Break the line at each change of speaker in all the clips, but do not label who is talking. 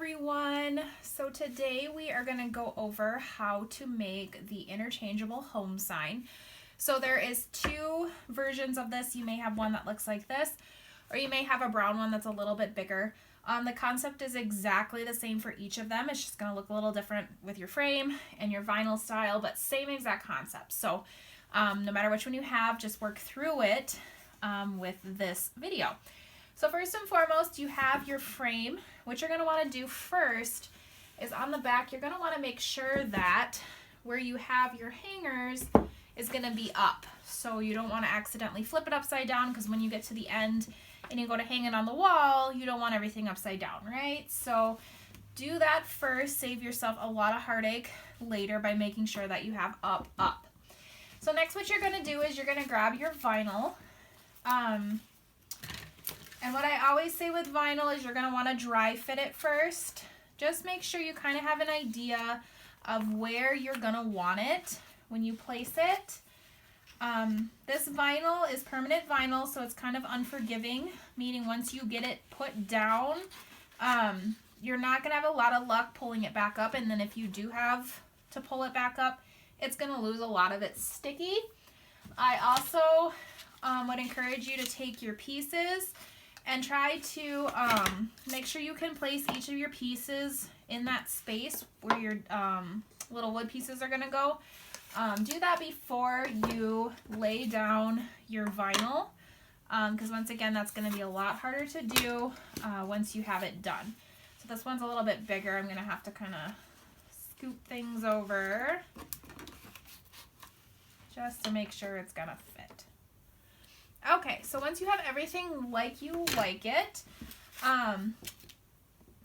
everyone. So today we are going to go over how to make the interchangeable home sign. So there is two versions of this. You may have one that looks like this, or you may have a brown one that's a little bit bigger. The concept is exactly the same for each of them. It's just going to look a little different with your frame and your vinyl style, but same exact concept. So no matter which one you have, just work through it with this video. So first and foremost, you have your frame. What you're going to want to do first is on the back, you're going to want to make sure that where you have your hangers is going to be up. So you don't want to accidentally flip it upside down, because when you get to the end and you go to hang it on the wall, you don't want everything upside down, right? So do that first. Save yourself a lot of heartache later by making sure that you have up. So next what you're going to do is you're going to grab your vinyl. And what I always say with vinyl is you're going to want to dry fit it first. Just make sure you kind of have an idea of where you're going to want it when you place it. This vinyl is permanent vinyl, so it's kind of unforgiving, meaning once you get it put down, you're not going to have a lot of luck pulling it back up, and then if you do have to pull it back up, it's going to lose a lot of its sticky. I also would encourage you to take your pieces and try to make sure you can place each of your pieces in that space where your little wood pieces are going to go. Do that before you lay down your vinyl, because once again, that's going to be a lot harder to do once you have it done. So this one's a little bit bigger. I'm going to have to kind of scoop things over just to make sure it's going to fit. Okay, so once you have everything like you like it,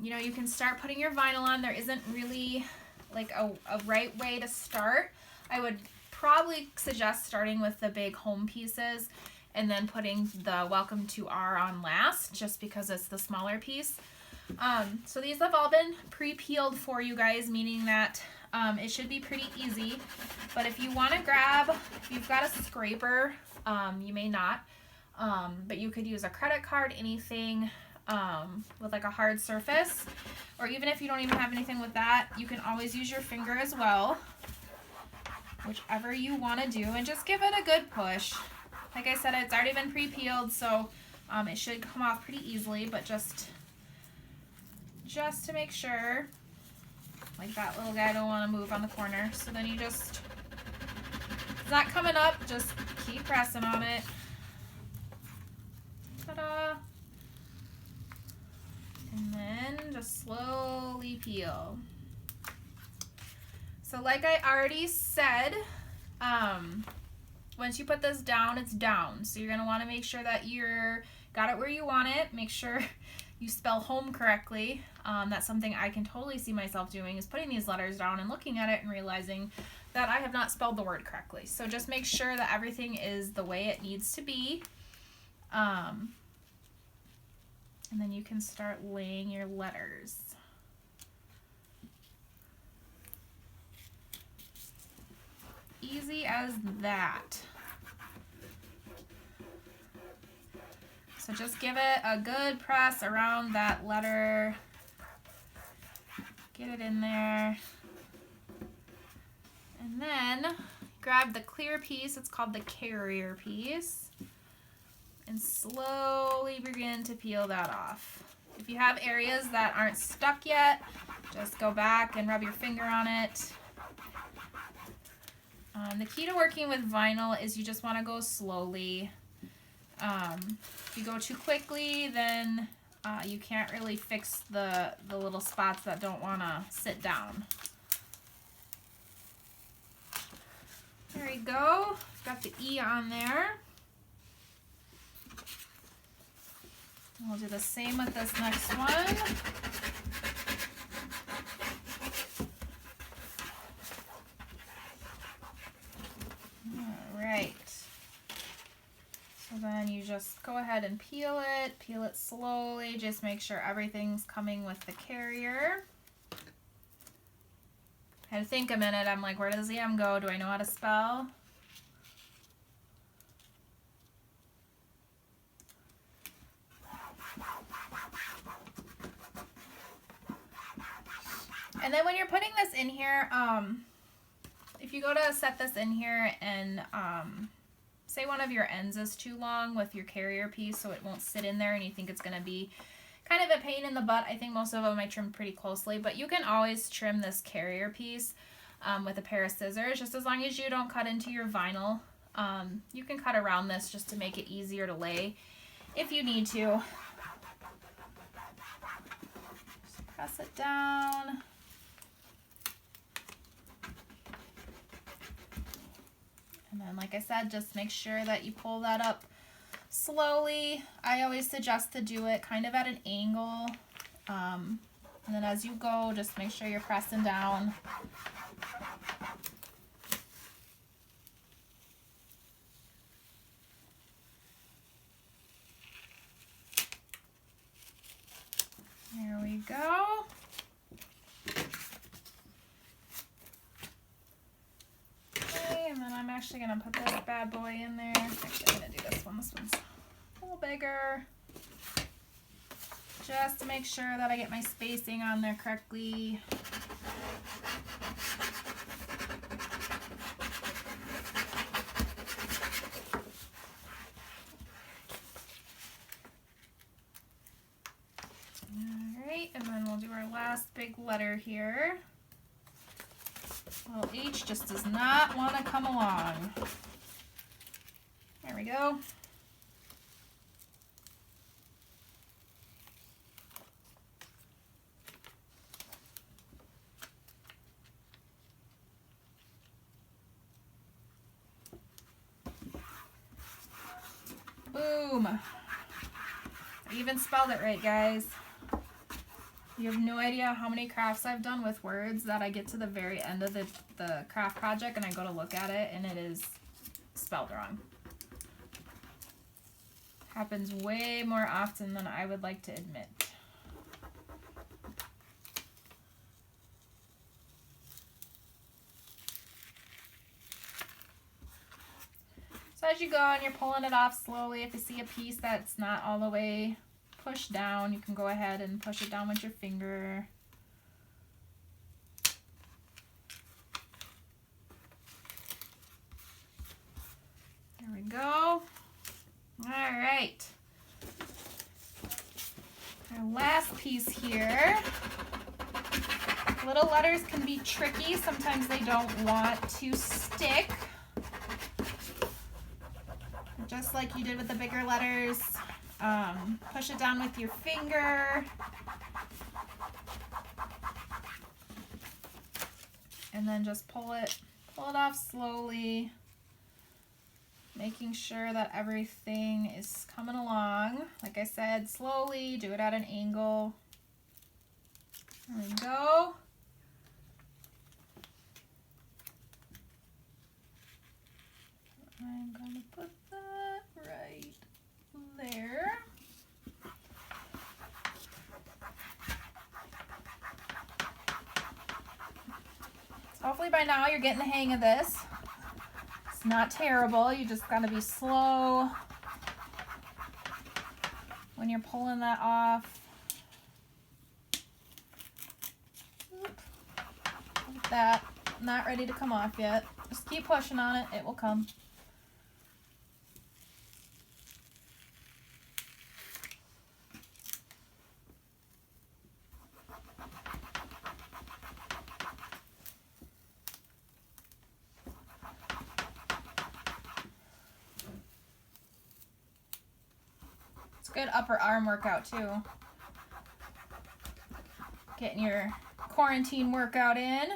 you know, you can start putting your vinyl on. There isn't really like a right way to start. I would probably suggest starting with the big home pieces and then putting the Welcome to R on last, just because it's the smaller piece. So these have all been pre-peeled for you guys, meaning that it should be pretty easy. But if you want to grab, if you've got a scraper, you may not, but you could use a credit card, anything with like a hard surface, or even if you don't even have anything with that, you can always use your finger as well, whichever you want to do, and just give it a good push. Like I said, it's already been pre-peeled, so it should come off pretty easily, but just to make sure, like that little guy don't want to move on the corner, so then you just, it's not coming up, just keep pressing on it. Ta-da! And then just slowly peel. So like I already said, once you put this down, it's down. So you're going to want to make sure that you're got it where you want it. Make sure you spell home correctly. That's something I can totally see myself doing, is putting these letters down and looking at it and realizing that I have not spelled the word correctly. So just make sure that everything is the way it needs to be. And then you can start laying your letters. Easy as that. So just give it a good press around that letter. Get it in there. And then grab the clear piece, it's called the carrier piece, and slowly begin to peel that off. If you have areas that aren't stuck yet, just go back and rub your finger on it. The key to working with vinyl is you just want to go slowly. If you go too quickly, then you can't really fix the little spots that don't want to sit down. There we go. Got the E on there. And we'll do the same with this next one. All right. So then you just go ahead and peel it slowly. Just make sure everything's coming with the carrier. I had to think a minute. I'm like, where does the M go? Do I know how to spell? And then when you're putting this in here, if you go to set this in here and say one of your ends is too long with your carrier piece so it won't sit in there and you think it's going to be kind of a pain in the butt, I think most of them I trimmed pretty closely, but you can always trim this carrier piece with a pair of scissors, just as long as you don't cut into your vinyl. You can cut around this just to make it easier to lay if you need to. Just press it down. And then, like I said, just make sure that you pull that up slowly. I always suggest to do it kind of at an angle. And then as you go, just make sure you're pressing down. There we go. Okay, and then I'm actually going to put this bad boy in there. Actually, I'm going to do this one. This one's a little bigger. Just to make sure that I get my spacing on there correctly. Alright, and then we'll do our last big letter here. Well, H just does not want to come along. There we go. Boom. I even spelled it right, guys. You have no idea how many crafts I've done with words that I get to the very end of the craft project and I go to look at it and it is spelled wrong. Happens way more often than I would like to admit. So as you go and you're pulling it off slowly, if you see a piece that's not all the way pushed down, you can go ahead and push it down with your finger. There we go. All right. Our last piece here. Little letters can be tricky. Sometimes they don't want to stick. Just like you did with the bigger letters. Push it down with your finger. And then just pull it off slowly. Making sure that everything is coming along. Like I said, slowly, do it at an angle. There we go. I'm going to put that right there. So hopefully by now you're getting the hang of this. It's not terrible. You just got to be slow when you're pulling that off. Like that. Not ready to come off yet. Just keep pushing on it. It will come. Good upper arm workout too. Getting your quarantine workout in.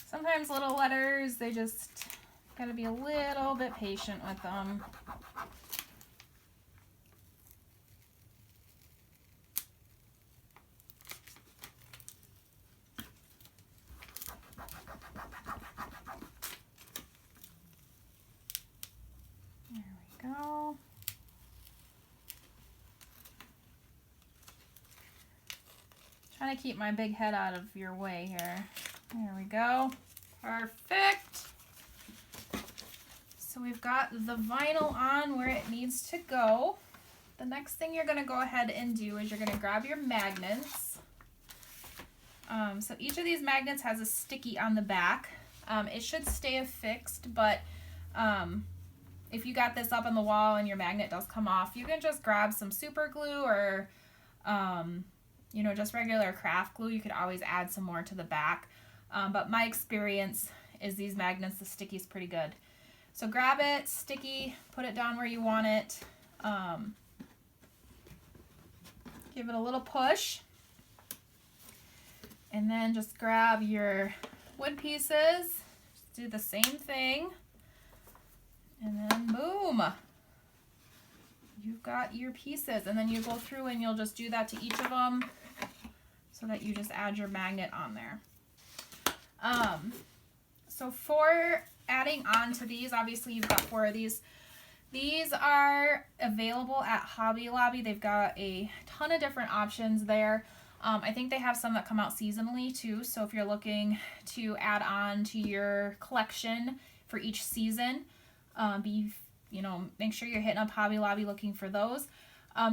Sometimes little letters, they just gotta be a little bit patient with them. Go. Trying to keep my big head out of your way here. There we go. Perfect. So So we've got the vinyl on where it needs to go. The next thing you're going to go ahead and do is you're going to grab your magnets. So each of these magnets has a sticky on the back. It should stay affixed, but if you got this up on the wall and your magnet does come off, you can just grab some super glue or you know, just regular craft glue. You could always add some more to the back. But my experience is these magnets, the sticky's pretty good. So grab it, sticky, put it down where you want it. Give it a little push. And then just grab your wood pieces. Just do the same thing. And then boom. You've got your pieces. And then you go through and you'll just do that to each of them so that you just add your magnet on there. So for adding on to these, obviously you've got 4 of these. These are available at Hobby Lobby. They've got a ton of different options there. I think they have some that come out seasonally too. So if you're looking to add on to your collection for each season, make sure you're hitting up Hobby Lobby looking for those.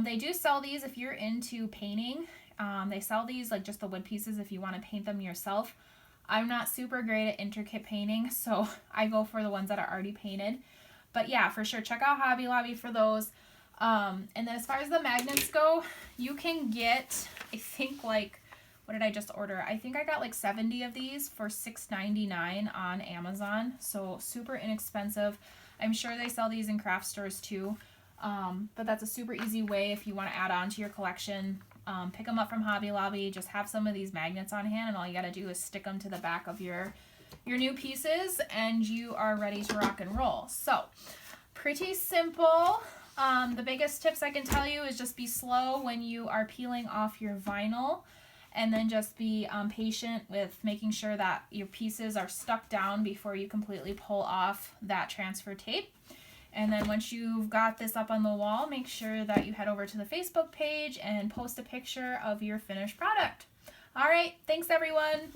They do sell these if you're into painting. They sell these like just the wood pieces if you want to paint them yourself. I'm not super great at intricate painting, so I go for the ones that are already painted. But yeah, for sure, check out Hobby Lobby for those. And then as far as the magnets go, you can get, I think like, what did I just order? I think I got like 70 of these for $6.99 on Amazon. So super inexpensive. I'm sure they sell these in craft stores too. But that's a super easy way if you want to add on to your collection. Pick them up from Hobby Lobby. Just have some of these magnets on hand, and all you got to do is stick them to the back of your new pieces, and you are ready to rock and roll. So pretty simple. The biggest tips I can tell you is just be slow when you are peeling off your vinyl, and then just be patient with making sure that your pieces are stuck down before you completely pull off that transfer tape. And then once you've got this up on the wall, make sure that you head over to the Facebook page and post a picture of your finished product. All right, thanks everyone.